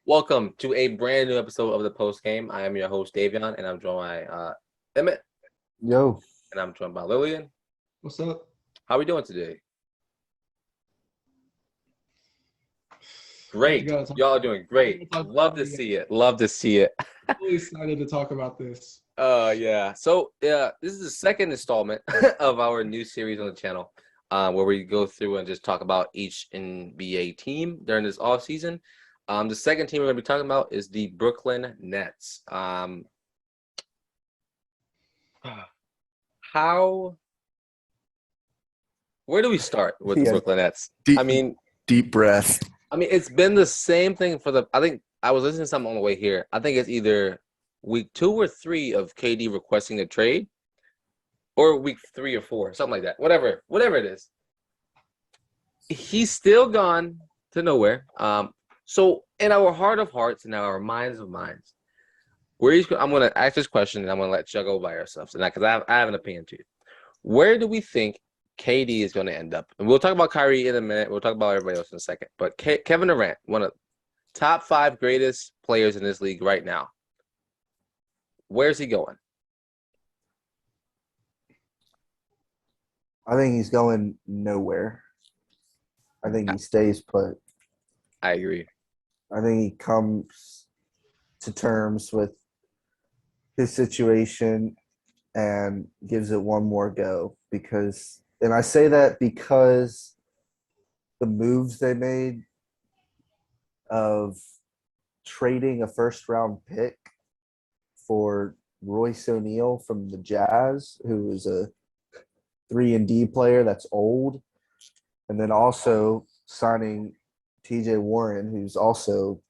Welcome to a brand new episode of the Post Game. I am your host Davion, and I'm joined by Emmett, Yo, and I'm joined by Lillian. What's up? How are we doing today? Great. Y'all are doing great. Love to see it. Love to see it. Really excited to talk about this. Yeah. So this is the second installment of our new series on the channel, where we go through and just talk about each NBA team during this off season. The second team we're going to be talking about is the Brooklyn Nets. Where do we start with the Brooklyn Nets? Deep breath. It's been the same thing I think I was listening to something on the way here. I think it's either week 2 or 3 of KD requesting a trade, or week 3 or 4, something like that. Whatever it is. He's still gone to nowhere. So in our heart of hearts and our minds of minds, I'm going to ask this question, and I'm going to let you go by yourselves, because I have an opinion too. Where do we think KD is going to end up? And we'll talk about Kyrie in a minute. We'll talk about everybody else in a second. But Kevin Durant, one of the top 5 greatest players in this league right now. Where's he going? I think he's going nowhere. I think he stays put. I agree. I think he comes to terms with his situation and gives it one more go and I say that because the moves they made of trading a first-round pick for Royce O'Neal from the Jazz, who is a 3-and-D player that's old, and then also signing TJ Warren, who's also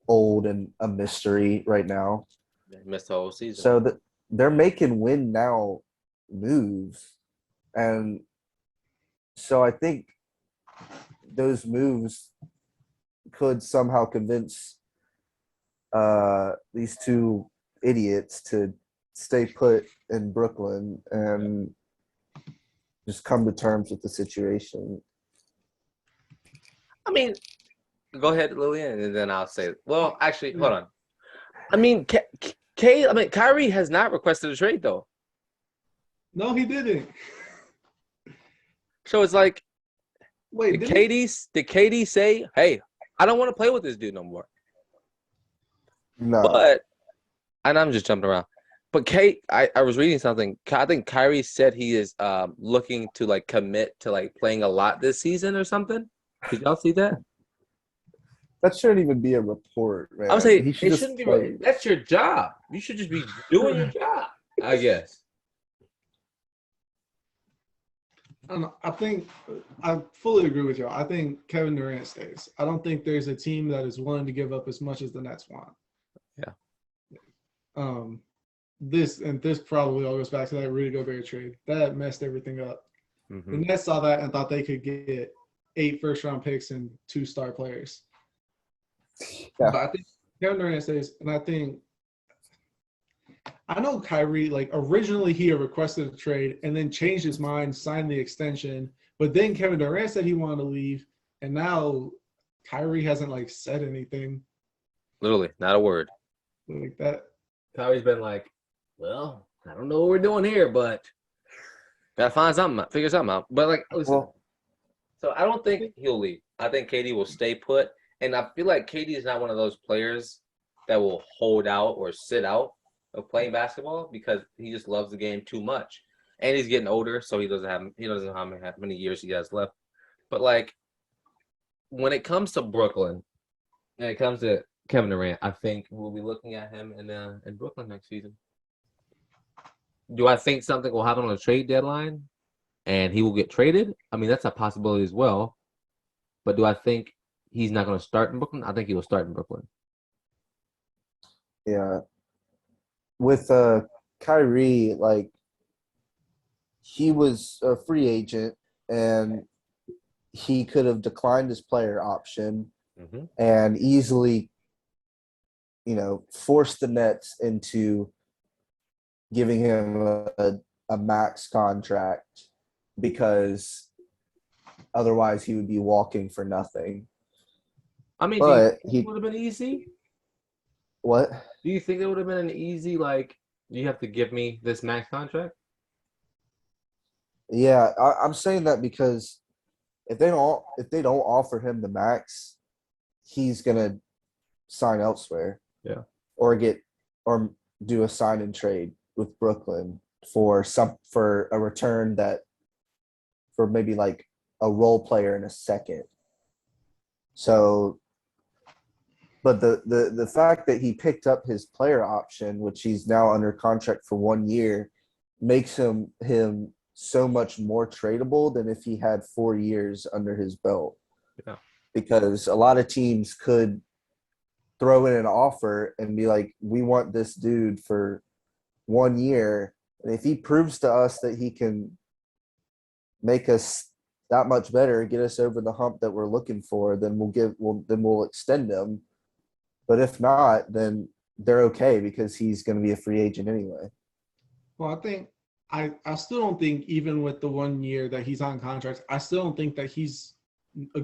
old and a mystery right now. They missed the whole season. So they're making win now moves. And so I think those moves could somehow convince these two idiots to stay put in Brooklyn and just come to terms with the situation. Go ahead, Lillian, and then I'll say. Well, actually, hold on. Kyrie has not requested a trade though. No, he didn't. So it's like, wait, did KD say, "Hey, I don't want to play with this dude no more"? No, but and I'm just jumping around. But I was reading something. I think Kyrie said he is looking to commit to playing a lot this season or something. Did y'all see that? That shouldn't even be a report, man. I'm saying it shouldn't be. That's your job. You should just be doing your job, I guess. I think I fully agree with y'all. I think Kevin Durant stays. I don't think there's a team that is willing to give up as much as the Nets want. Yeah. This probably all goes back to that Rudy Gobert trade. That messed everything up. Mm-hmm. The Nets saw that and thought they could get 8 first-round picks and 2 star players. Yeah. But I think Kevin Durant stays, and I know Kyrie, originally he had requested a trade and then changed his mind, signed the extension, but then Kevin Durant said he wanted to leave, and now Kyrie hasn't said anything. Literally, not a word. Like that. Kyrie's been like, well, I don't know what we're doing here, but gotta find something, figure something out. But listen, so I don't think he'll leave. I think KD will stay put, and I feel like KD is not one of those players that will hold out or sit out of playing basketball because he just loves the game too much, and he's getting older, so he doesn't know how many years he has left. But when it comes to Brooklyn, and it comes to Kevin Durant, I think we'll be looking at him in Brooklyn next season. Do I think something will happen on the trade deadline and he will get traded? That's a possibility as well. But do I think he's not going to start in Brooklyn? I think he will start in Brooklyn. Yeah. With Kyrie, he was a free agent and he could have declined his player option and easily, forced the Nets into giving him a max contract because otherwise he would be walking for nothing. I mean, do you But think it would have been easy? what? Do you think it would have been an easy, like, you have to give me this max contract? Yeah, I'm saying that because if they don't offer him the max, he's gonna sign elsewhere. Yeah. Or do a sign and trade with Brooklyn for a return that for maybe like a role player in a second. So, but the fact that he picked up his player option, which he's now under contract for 1 year, makes him so much more tradable than if he had 4 years under his belt. Yeah. Because a lot of teams could throw in an offer and be like, we want this dude for 1 year. And if he proves to us that he can make us that much better, get us over the hump that we're looking for, then we'll extend him. But if not, then they're okay because he's going to be a free agent anyway. Well, I think I still don't think even with the 1 year that he's on contract, I still don't think that he's a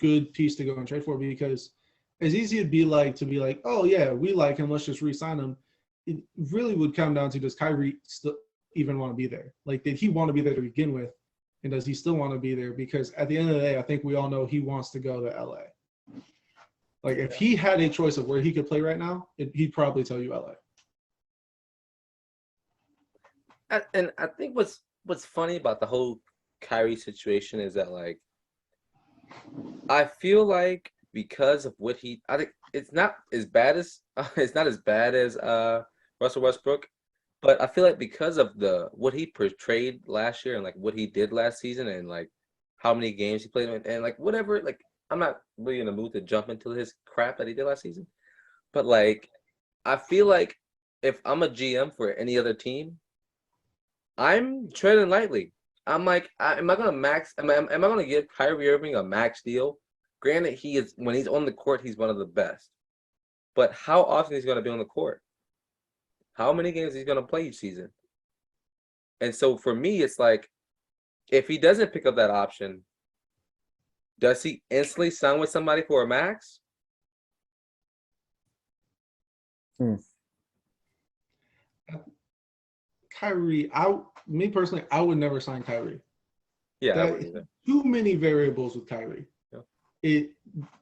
good piece to go and trade for because it's easy to be like, oh yeah, we like him, let's just re-sign him. It really would come down to, does Kyrie still even want to be there? Like, did he want to be there to begin with? And does he still want to be there? Because at the end of the day, I think we all know he wants to go to LA. Like, if he had a choice of where he could play right now, he'd probably tell you LA. And I think what's funny about the whole Kyrie situation is that, like, I feel like because of what I think it's not as bad as Russell Westbrook, but I feel like because of what he portrayed last year and like what he did last season and like how many games he played and like whatever, like I'm not really in the mood to jump into his crap that he did last season, but like I feel like if I'm a GM for any other team, I'm treading lightly. I'm like, am I gonna give Kyrie Irving a max deal? Granted, when he's on the court, he's one of the best. But how often is he gonna be on the court? How many games he's gonna play each season? And so for me, it's like, if he doesn't pick up that option, does he instantly sign with somebody for a max? Kyrie, me personally, I would never sign Kyrie. Yeah, I wouldn't either. Too many variables with Kyrie. Yeah.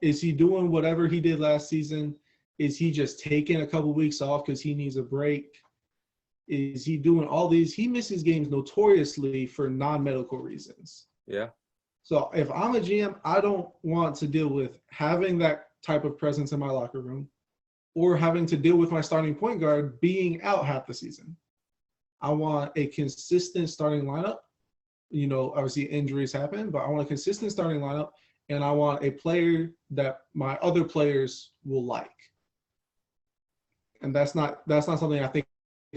Is he doing whatever he did last season? Is he just taking a couple weeks off because he needs a break? Is he doing all these? He misses games notoriously for non-medical reasons. Yeah. So if I'm a GM, I don't want to deal with having that type of presence in my locker room or having to deal with my starting point guard being out half the season. I want a consistent starting lineup. You know, obviously injuries happen, but I want a consistent starting lineup, and I want a player that my other players will like. And that's not something I think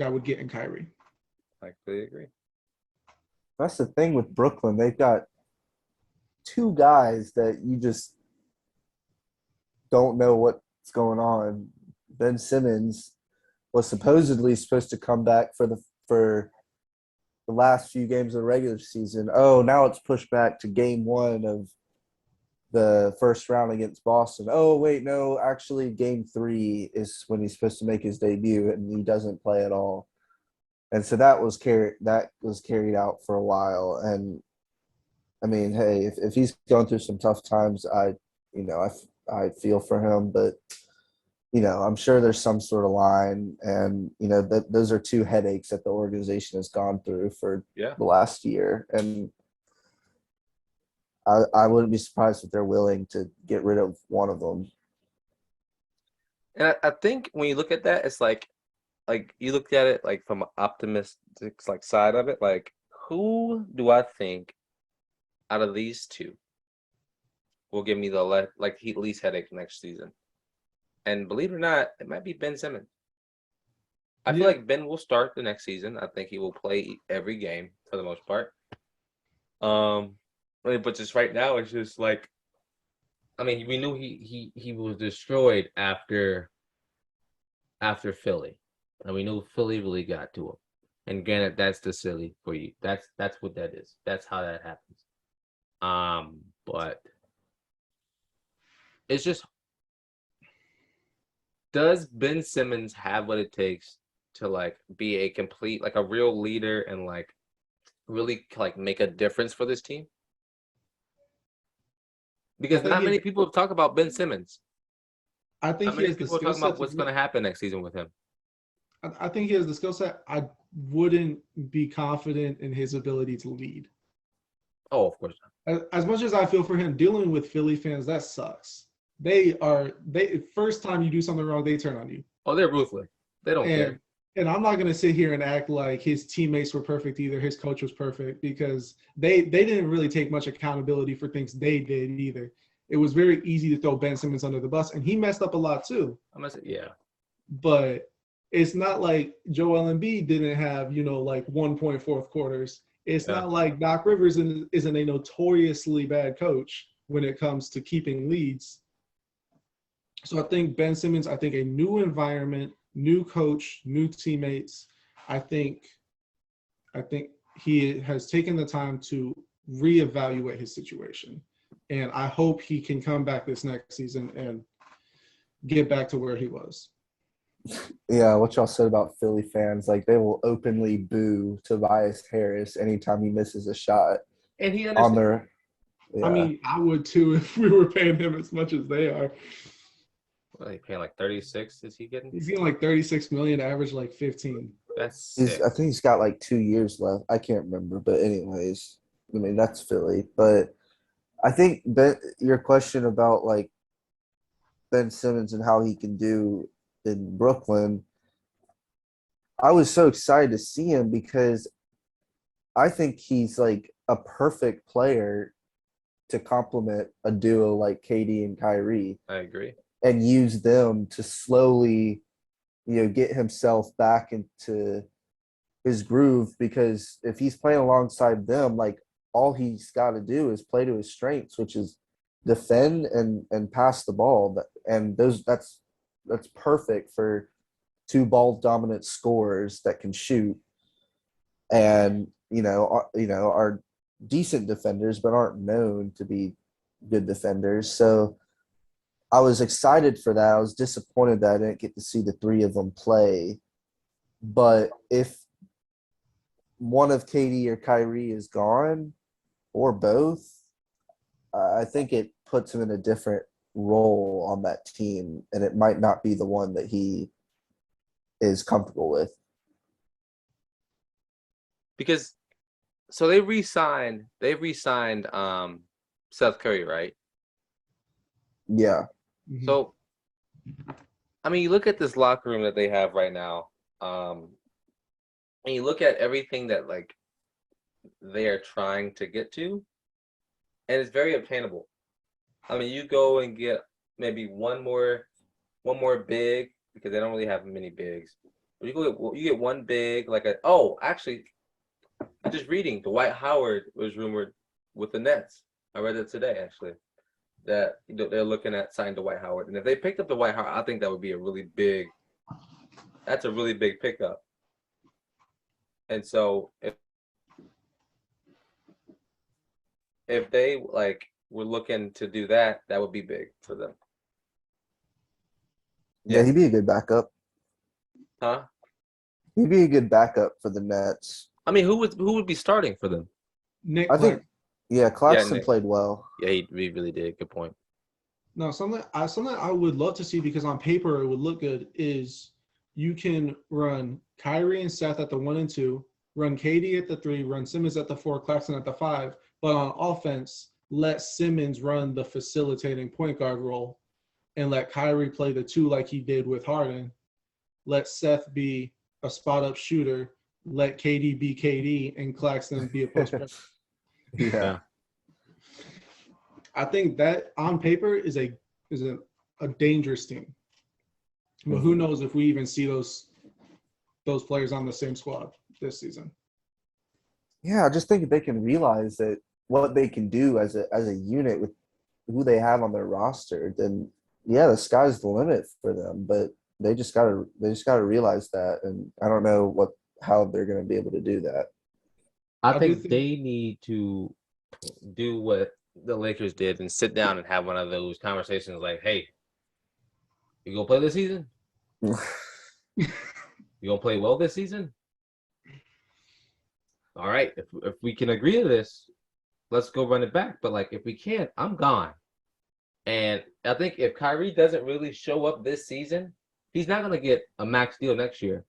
I would get in Kyrie. I completely agree. That's the thing with Brooklyn. They've got two guys that you just don't know what's going on. Ben Simmons was supposedly supposed to come back for the last few games of the regular season. Oh, now it's pushed back to game 1 of the first round against Boston. Oh, wait, no, actually game 3 is when he's supposed to make his debut and he doesn't play at all. And so that was carried out for a while. And I mean, hey, if he's going through some tough times, I feel for him, but I'm sure there's some sort of line, and those are two headaches that the organization has gone through for the last year, and I wouldn't be surprised if they're willing to get rid of one of them. And I think when you look at that, it's like you look at it like from an optimistic side of it, like who do I think out of these two will give me the least headache next season? And believe it or not, it might be Ben Simmons. I feel like Ben will start the next season. I think he will play every game for the most part. But just right now, it's just like, I mean, we knew he was destroyed after Philly, and we knew Philly really got to him. And granted, that's the silly for you. That's what that is. That's how that happens. But it's just does Ben Simmons have what it takes to like be a complete, like a real leader and like really like make a difference for this team? Because not many people have talked about Ben Simmons. I think not many people are talking about what's going to happen next season with him. I think he has the skill set. I wouldn't be confident in his ability to lead. Oh, of course not. As much as I feel for him, dealing with Philly fans, that sucks. First time you do something wrong, they turn on you. Oh, they're ruthless. They don't care. And I'm not going to sit here and act like his teammates were perfect either. His coach was perfect because they didn't really take much accountability for things they did either. It was very easy to throw Ben Simmons under the bus, and he messed up a lot too. Yeah. But it's not like Joel Embiid didn't have, like 1.4 quarters. It's not like Doc Rivers isn't a notoriously bad coach when it comes to keeping leads. So I think Ben Simmons, a new environment, new coach, new teammates. I think he has taken the time to reevaluate his situation. And I hope he can come back this next season and get back to where he was. Yeah, what y'all said about Philly fans, like they will openly boo Tobias Harris anytime he misses a shot. And he understands. On their, yeah. I mean, I would too if we were paying him as much as they are. Well, he's paying like 36. Is he getting? He's getting like 36 million, average like 15. That's sick. I think he's got like 2 years left. I can't remember, but anyways, I mean that's Philly. But I think your question about like Ben Simmons and how he can do in Brooklyn, I was so excited to see him because I think he's like a perfect player to complement a duo like KD and Kyrie. I agree. And use them to slowly, get himself back into his groove, because if he's playing alongside them, like all he's got to do is play to his strengths, which is defend and pass the ball. And that's perfect for two ball dominant scorers that can shoot and are decent defenders but aren't known to be good defenders. So I was excited for that. I was disappointed that I didn't get to see the three of them play. But if one of KD or Kyrie is gone, or both, I think it puts him in a different role on that team, and it might not be the one that he is comfortable with. Because so they re-signed Seth Curry, right? Yeah. Mm-hmm. So I mean, you look at this locker room that they have right now, and you look at everything that like they are trying to get to, and it's very obtainable. I mean, you go and get maybe one more big, because they don't really have many bigs. But you get one big, actually, I'm just reading. Dwight Howard was rumored with the Nets. I read it today, actually, that they're looking at signing Dwight Howard. And if they picked up Dwight Howard, I think that would be that's a really big pickup. And so if they were looking to do that, that would be big for them. Yeah, he'd be a good backup. Huh? He'd be a good backup for the Nets. I mean, who would be starting for them? Nick. I think, Claxton played well. Yeah, he really did. Good point. No, something I would love to see, because on paper it would look good, is you can run Kyrie and Seth at the 1 and 2, run KD at the 3, run Simmons at the 4, Claxton at the 5, but on offense, let Simmons run the facilitating point guard role and let Kyrie play the 2 like he did with Harden. Let Seth be a spot-up shooter. Let KD be KD and Claxton be a post player. Yeah. I think that on paper is a dangerous team. But who knows if we even see those players on the same squad this season. Yeah, I just think if they can realize that what they can do as a unit with who they have on their roster, then yeah, the sky's the limit for them. But they just gotta realize that, and I don't know how they're gonna be able to do that. I think they need to do what the Lakers did and sit down and have one of those conversations like, hey, you gonna play this season? You gonna play well this season? All right. If we can agree to this, let's go run it back. But like, if we can't, I'm gone. And I think if Kyrie doesn't really show up this season, he's not gonna get a max deal next year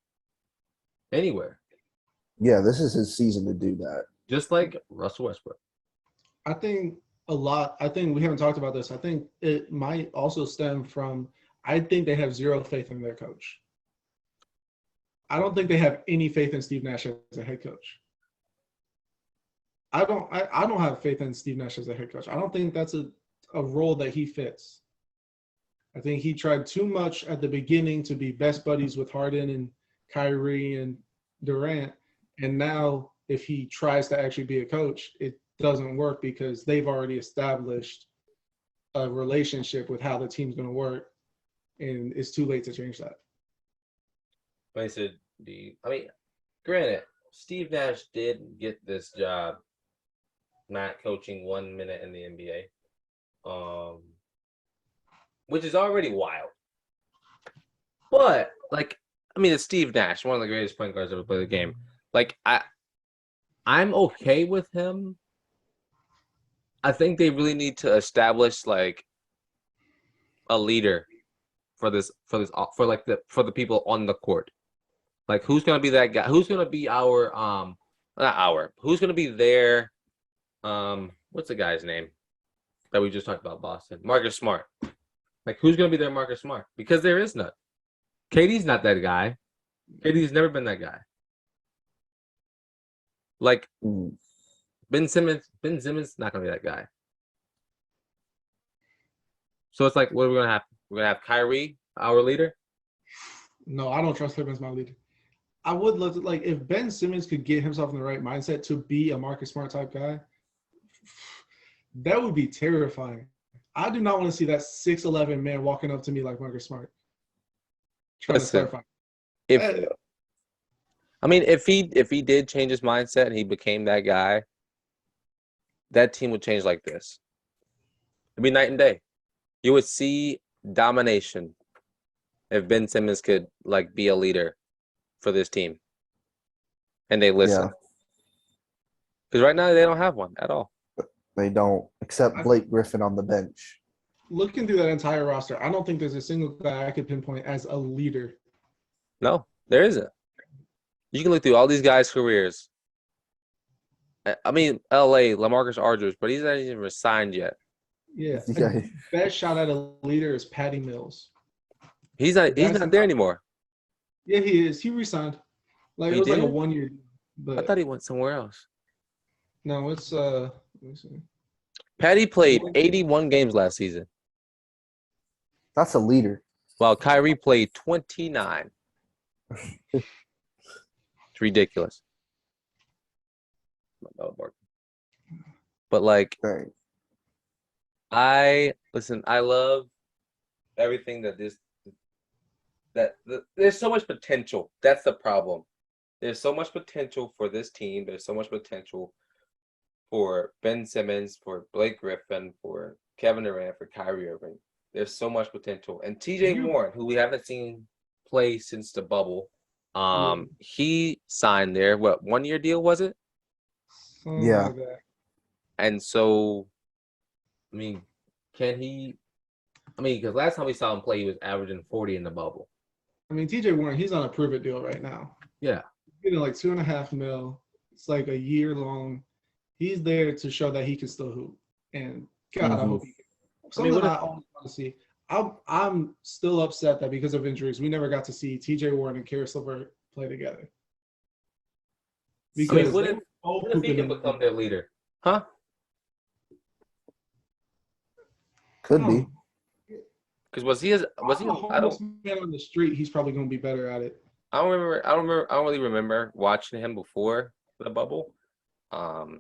anywhere. Yeah, this is his season to do that. Just like Russell Westbrook. I think we haven't talked about this. I think it might also stem from, I think they have zero faith in their coach. I don't think they have any faith in Steve Nash as a head coach. I don't have faith in Steve Nash as a head coach. I don't think that's a role that he fits. I think he tried too much at the beginning to be best buddies with Harden and Kyrie and Durant. And now if he tries to actually be a coach, it doesn't work because they've already established a relationship with how the team's going to work. And it's too late to change that. I said, granted, Steve Nash did get this job not coaching 1 minute in the NBA, which is already wild. But, it's Steve Nash, one of the greatest point guards ever played the game. I'm okay with him. I think they really need to establish a leader for the people on the court. Like, who's gonna be that guy? Who's gonna be who's gonna be their what's the guy's name that we just talked about, Boston? Marcus Smart. Like, who's gonna be their Marcus Smart? Because there is none. KD's not that guy. KD's never been that guy. Like, Ben Simmons not gonna be that guy. So it's like, what are we gonna have? We're gonna have Kyrie, our leader? No, I don't trust him as my leader. I would love to, if Ben Simmons could get himself in the right mindset to be a Marcus Smart type guy, that would be terrifying. I do not want to see that 6'11" man walking up to me like Marcus Smart. Trying to start fighting. If he did change his mindset and he became that guy, that team would change like this. It'd be night and day. You would see domination if Ben Simmons could be a leader for this team. And they listen. Because right now they don't have one at all. They don't, except Blake Griffin on the bench. Looking through that entire roster, I don't think there's a single guy I could pinpoint as a leader. No, there isn't. You can look through all these guys' careers. LA, LaMarcus Aldridge, but he's not even resigned yet. Yeah. Best shot at a leader is Patty Mills. He's not there anymore. Yeah, he is. He resigned. It was a 1 year. But I thought he went somewhere else. No, it's let me see. Patty played 81 games last season. That's a leader. While Kyrie played 29. It's ridiculous. But Right. I love everything there's so much potential. That's the problem. There's so much potential for this team. There's so much potential for Ben Simmons, for Blake Griffin, for Kevin Durant, for Kyrie Irving. There's so much potential. And TJ Warren, who we haven't seen play since the bubble, he signed there. What, 1 year deal was it? Yeah. Like that. And so, can he? Because last time we saw him play, he was averaging 40 in the bubble. TJ Warren, he's on a prove it deal right now. Yeah. He's getting $2.5 million. It's a year long. He's there to show that he can still hoop. And God, I hope he can. Something I always want to see. I'm still upset that because of injuries, we never got to see TJ Warren and Karis LeVert play together. Because what if he can become their leader? Huh? Could be. Because was he? I don't. Man on the street, he's probably going to be better at it. I don't really remember watching him before the bubble. So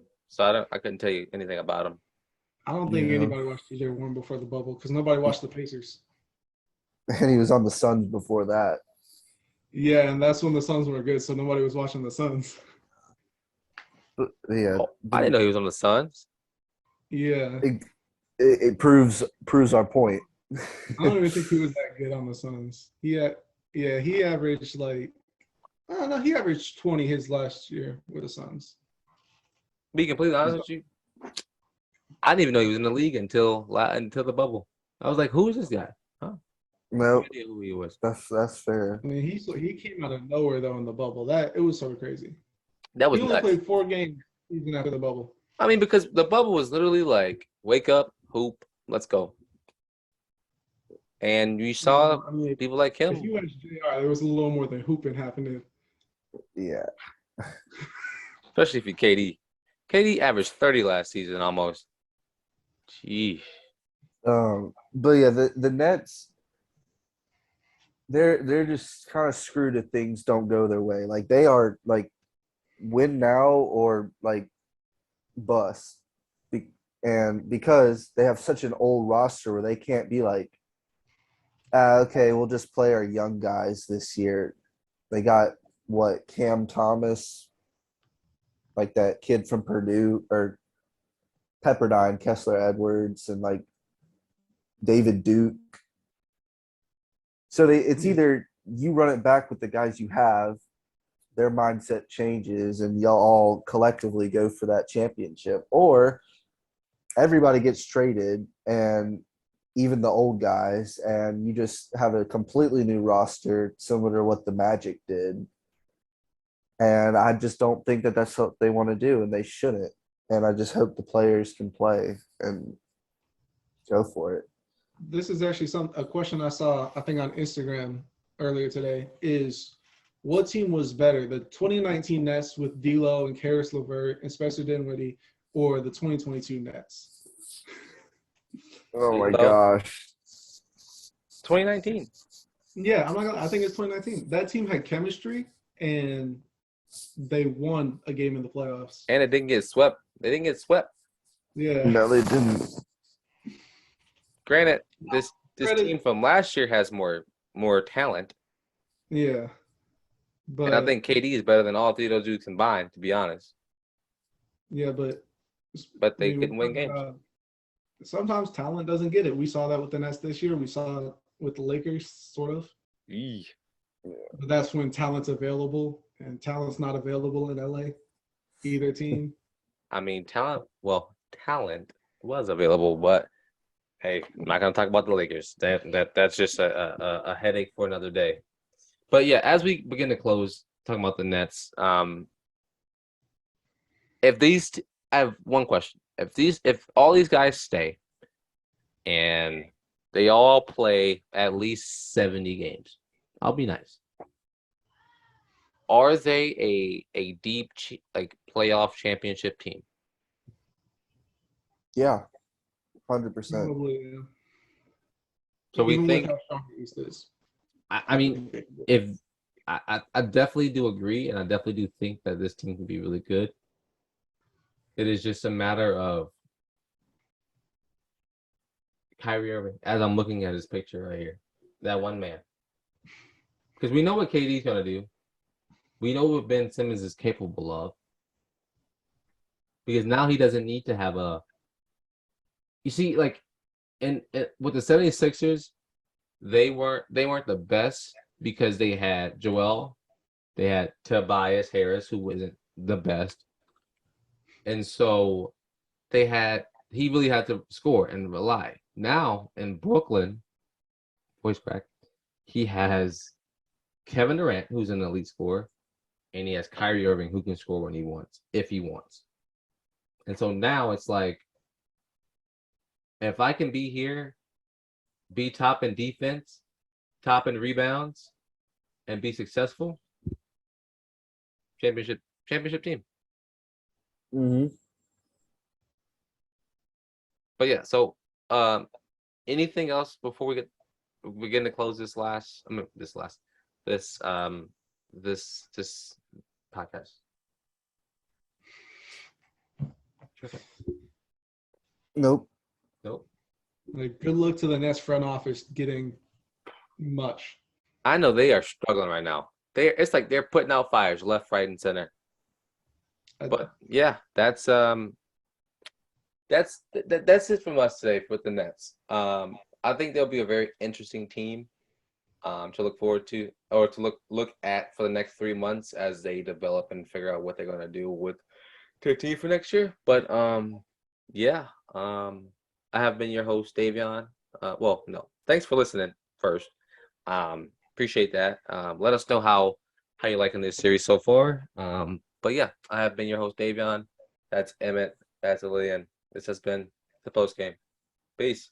I couldn't tell you anything about him. I don't think anybody watched TJ Warren before the bubble because nobody watched the Pacers. And he was on the Suns before that. Yeah, and that's when the Suns were good, so nobody was watching the Suns. Yeah. I didn't know he was on the Suns. Yeah. It proves our point. I don't even think he was that good on the Suns. Yeah, he averaged like I don't know. He averaged 20 his last year with the Suns. Be completely honest with you, I didn't even know he was in the league until the bubble. I was like, who is this guy? Huh? No, No idea who he was. that's fair. I mean, he came out of nowhere though in the bubble. That it was so crazy. That He was only nuts. played 4 games even after the bubble. I mean, because the bubble was literally like, wake up, hoop, let's go. And you saw I mean, people like if him, you watch JR, there was a little more than hooping happening. Yeah. especially if you KD. KD averaged 30 last season almost. Gee. But yeah, the Nets, they're just kind of screwed if things don't go their way. Like they are like win now or like bust. And because they have such an old roster where they can't be like, okay, we'll just play our young guys this year. They got what, Cam Thomas, like that kid from Purdue, or Pepperdine, Kessler Edwards, and like David Duke. So it's either you run it back with the guys you have, their mindset changes, and y'all all collectively go for that championship, or everybody gets traded, and even the old guys, and you just have a completely new roster, similar to what the Magic did. And I just don't think that that's what they want to do, and they shouldn't. And I just hope the players can play and go for it. This is actually a question I saw, I think, on Instagram earlier today is what team was better, the 2019 Nets with D'Lo and Karis LeVert and Spencer Dinwiddie, or the 2022 Nets? Oh my gosh. 2019. Yeah, I think it's 2019. That team had chemistry and they won a game in the playoffs. And it didn't get swept. They didn't get swept. Yeah. No, they didn't. Granted, this team from last year has more talent. Yeah. And I think KD is better than all three of those dudes combined, to be honest. Yeah, but they couldn't win games. Sometimes talent doesn't get it. We saw that with the Nets this year. We saw it with the Lakers, sort of. Eey. But that's when talent's available, and talent's not available in LA, either team. I mean, talent was available, but hey, I'm not gonna talk about the Lakers. That's just a headache for another day. But yeah, as we begin to close, talking about the Nets, I have one question. If all these guys stay and they all play at least 70 games, I'll be nice. Are they a deep playoff championship team? Yeah, 100%. Probably, yeah. So we think. How strong the East is. I mean, if I definitely do agree, and I definitely do think that this team can be really good. It is just a matter of Kyrie Irving, as I'm looking at his picture right here, that one man. Because we know what KD's gonna do. We know what Ben Simmons is capable of. Because now he doesn't need to have a. You see, like, and with the 76ers, they weren't the best because they had Joel, they had Tobias Harris, who wasn't the best, and so he really had to score and rely. Now in Brooklyn, voice crack, he has Kevin Durant, who's an elite scorer, and he has Kyrie Irving, who can score when he wants, if he wants. And so now it's like, if I can be here, be top in defense, top in rebounds, and be successful, championship team. Mm-hmm. But yeah, so anything else before we begin to close this podcast? Nope. Like, good luck to the Nets front office getting much. I know they are struggling right now. It's like they're putting out fires left, right, and center. But yeah, that's it from us today with the Nets. I think they'll be a very interesting team. to look forward to, or to look at for the next 3 months as they develop and figure out what they're gonna do with their team for next year. But yeah, I have been your host, Davion. Well, no, thanks for listening first. Appreciate that. Let us know how you're liking this series so far. But yeah, I have been your host, Davion. That's Emmett. That's Lillian. This has been the post game. Peace.